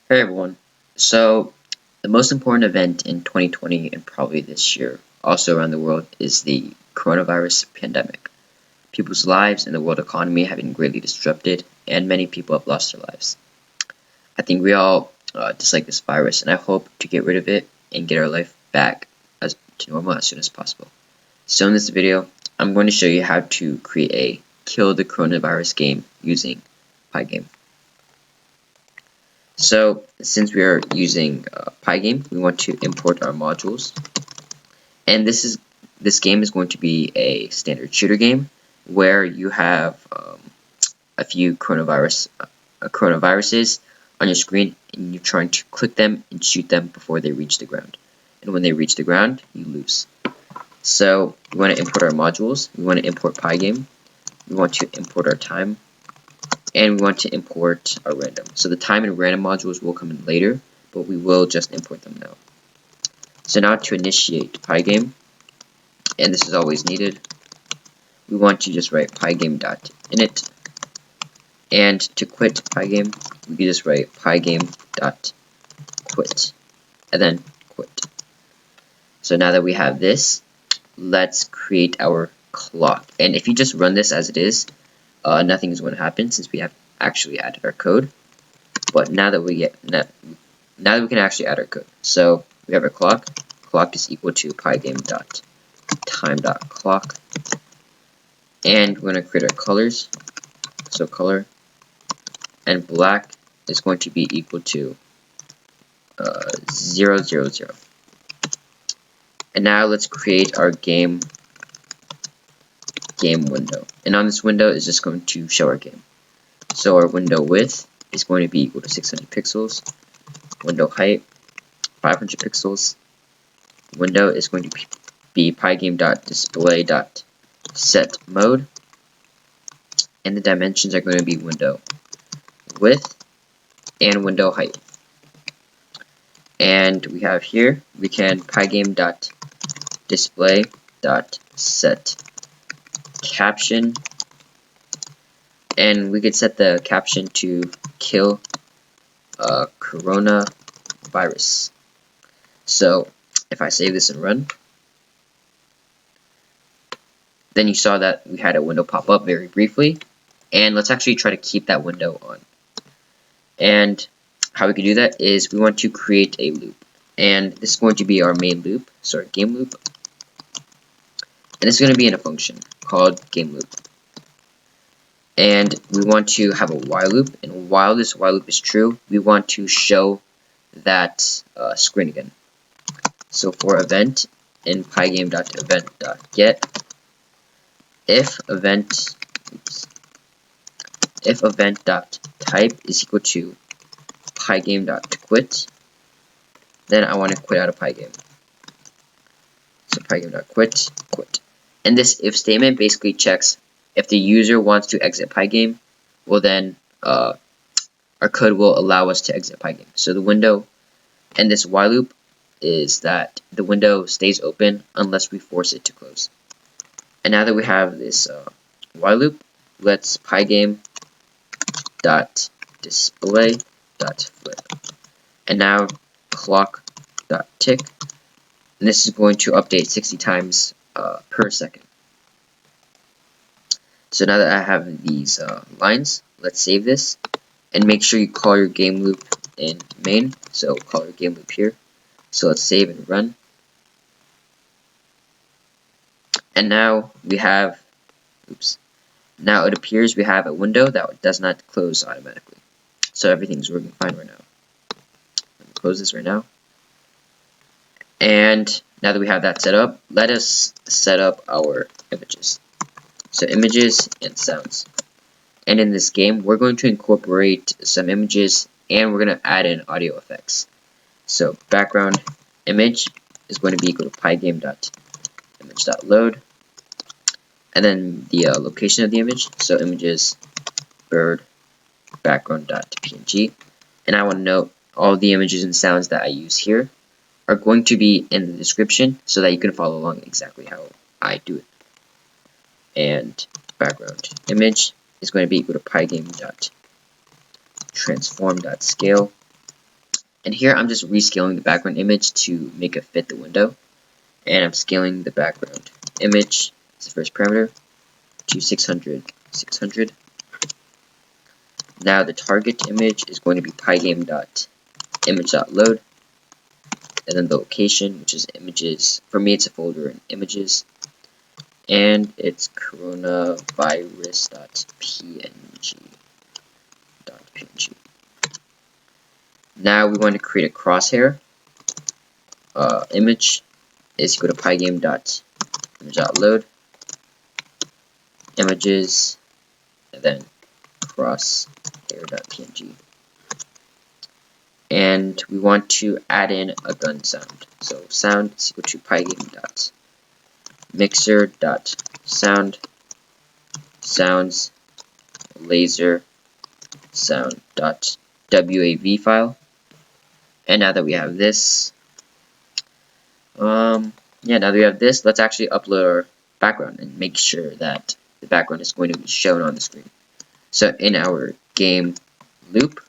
Hey everyone. So, the most important event in 2020 and probably this year, also around the world, is the coronavirus pandemic. People's lives and the world economy have been greatly disrupted, and many people have lost their lives. I think we all dislike this virus, and I hope to get rid of it and get our life back to normal as soon as possible. So, in this video, I'm going to show you how to create a kill the coronavirus game using Pygame. So since we are using Pygame, we want to import our modules, and this game is going to be a standard shooter game where you have a few coronaviruses on your screen, and you're trying to click them and shoot them before they reach the ground. And when they reach the ground, you lose. So we want to import our modules. We want to import Pygame. We want to import our time. And we want to import our random. So the time and random modules will come in later, but we will just import them now. So now to initiate Pygame, and this is always needed, we want to just write pygame.init, and to quit Pygame, we can just write pygame.quit, and then quit. So now that we have this, let's create our clock. And if you just run this as it is, nothing is going to happen since we have actually added our code. But now that we can actually add our code, so we have our clock. Clock is equal to pygame.time.clock, and we're going to create our colors. So color and black is going to be equal to 0, 0, 0. And now let's create our game window. And on this window is just going to show our game. So our window width is going to be equal to 600 pixels. Window height, 500 pixels. Window is going to be pygame.display.setMode. And the dimensions are going to be window width and window height. And we have here, we can pygame.display.setCaption, and we could set the caption to kill coronavirus. So if I save this and run, then you saw that we had a window pop up very briefly, and let's actually try to keep that window on. And how we can do that is we want to create a loop, and this is going to be our main loop, so our game loop, and it's going to be in a function called game loop. And we want to have a while loop, and while this while loop is true, we want to show that screen again. So for event in pygame.event.get, if event.type is equal to pygame.quit, then I want to quit out of Pygame. So pygame.quit, quit. And this if statement basically checks if the user wants to exit Pygame, well then our code will allow us to exit Pygame. So the window and this while loop is that the window stays open unless we force it to close. And now that we have this while loop, let's pygame.display.flip. And now clock.tick, and this is going to update 60 times per second. So now that I have these lines, let's save this and make sure you call your game loop in main. So call your game loop here. So let's save and run. And now we have, now it appears we have a window that does not close automatically. So everything's working fine right now. Let me close this right now. And now that we have that set up, let us set up our images. So images and sounds. And in this game, we're going to incorporate some images and we're going to add in audio effects. So background image is going to be equal to pygame.image.load. And then the location of the image. So images bird background.png. And I want to note all the images and sounds that I use here are going to be in the description so that you can follow along exactly how I do it. And background image is going to be equal to pygame.transform.scale. And here I'm just rescaling the background image to make it fit the window. And I'm scaling the background image, as the first parameter, to 600, 600. Now the target image is going to be pygame.image.load, and then the location, which is images. For me, it's a folder in images, and it's coronavirus.png. Now we want to create a crosshair. Image is equal to pygame.image.load, images, and then crosshair.png. And we want to add in a gun sound. So sound is equal to pygame.mixer.sound sounds laser sound.wav file. And now that we have this, now that we have this, let's actually upload our background and make sure that the background is going to be shown on the screen. So in our game loop,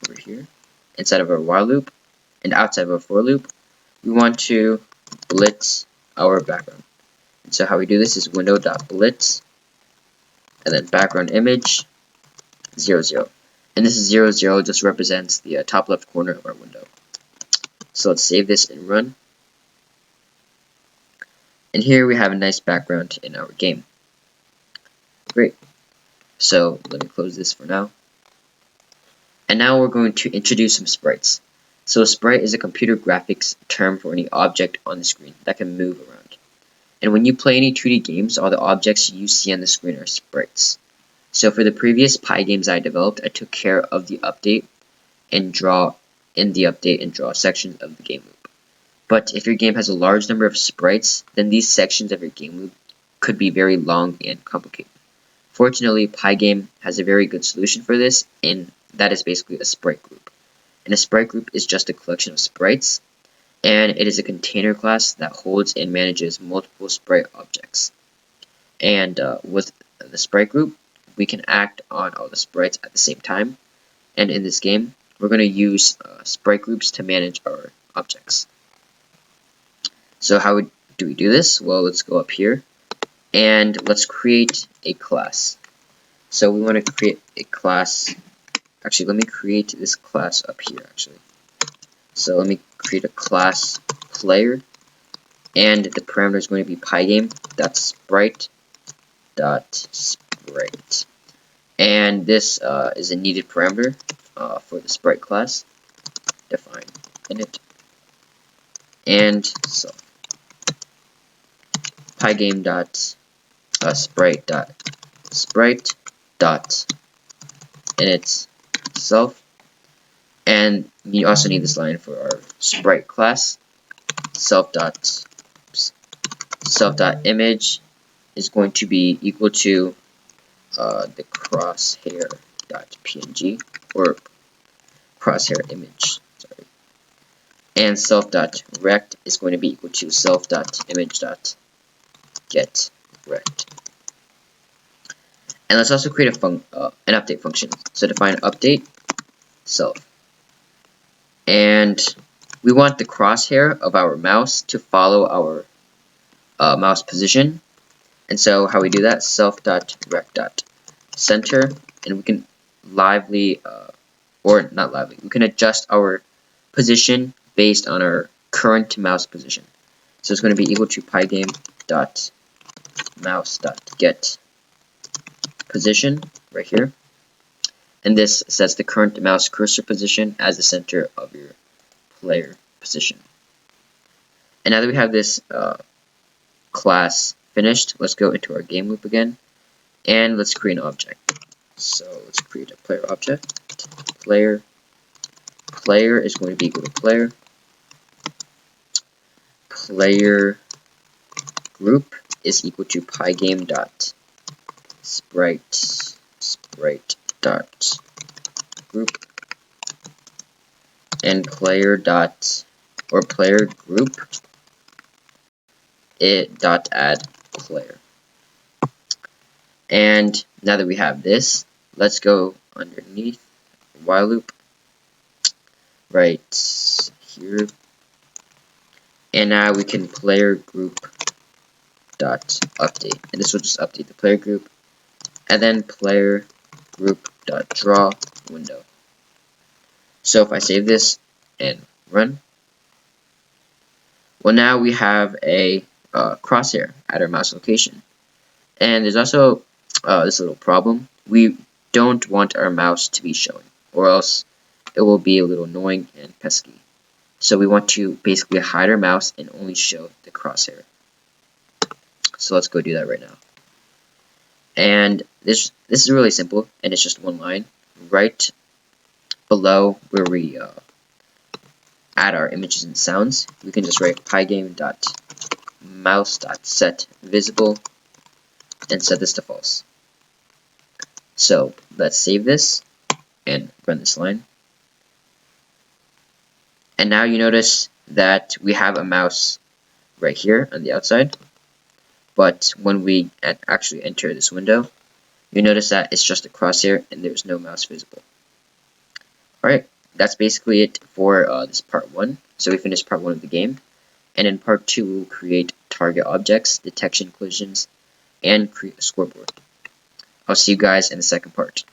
over here, inside of our while loop, and outside of our for loop, we want to blitz our background. And so how we do this is window.blitz, and then background image, 0, 0. And this is 0, 0 just represents the top left corner of our window. So let's save this and run. And here we have a nice background in our game. Great. So let me close this for now. And now we're going to introduce some sprites. So a sprite is a computer graphics term for any object on the screen that can move around. And when you play any 2D games, all the objects you see on the screen are sprites. So for the previous Pygames I developed, I took care of the update and draw sections of the game loop. But if your game has a large number of sprites, then these sections of your game loop could be very long and complicated. Fortunately, Pygame has a very good solution for this, and that is basically a sprite group. And a sprite group is just a collection of sprites, and it is a container class that holds and manages multiple sprite objects. And with the sprite group, we can act on all the sprites at the same time. And in this game, we're going to use sprite groups to manage our objects. So how do we do this? Well, let's go up here and let's create a class. So we want to create a class. Actually, let me create this class up here, actually. So let me create a class player, and the parameter is going to be pygame.sprite.sprite. And this is a needed parameter for the sprite class. Define init. And so pygame.sprite.sprite.init self. And you also need this line for our sprite class. Self.image is going to be equal to the crosshair.png, or crosshair image, sorry. And self.rect is going to be equal to self.image.getRect. And let's also create an update function. So define update self. And we want the crosshair of our mouse to follow our mouse position. And so how we do that, self.rect.center, and we can we can adjust our position based on our current mouse position. So it's going to be equal to pygame.mouse.get position right here. And this sets the current mouse cursor position as the center of your player position. And now that we have this class finished, let's go into our game loop again, and let's create an object. So let's create a player object. Player is going to be equal to player. Player group is equal to pygame.sprite.group, and player group add player. And now that we have this, let's go underneath while loop, right here. And now we can player group dot update, and this will just update the player group, and then player group dot draw window. So if I save this and run, well, now we have a crosshair at our mouse location. And there's also this little problem. We don't want our mouse to be showing, or else it will be a little annoying and pesky. So we want to basically hide our mouse and only show the crosshair. So let's go do that right now. And this is really simple, and it's just one line. Right below where we add our images and sounds, we can just write pygame.mouse.setVisible and set this to false. So let's save this and run this line. And now you notice that we have a mouse right here on the outside, but when we actually enter this window, you notice that it's just a crosshair and there's no mouse visible. Alright, that's basically it for this part 1. So we finished part 1 of the game, and in part 2 we will create target objects, detection collisions, and create a scoreboard. I'll see you guys in the second part.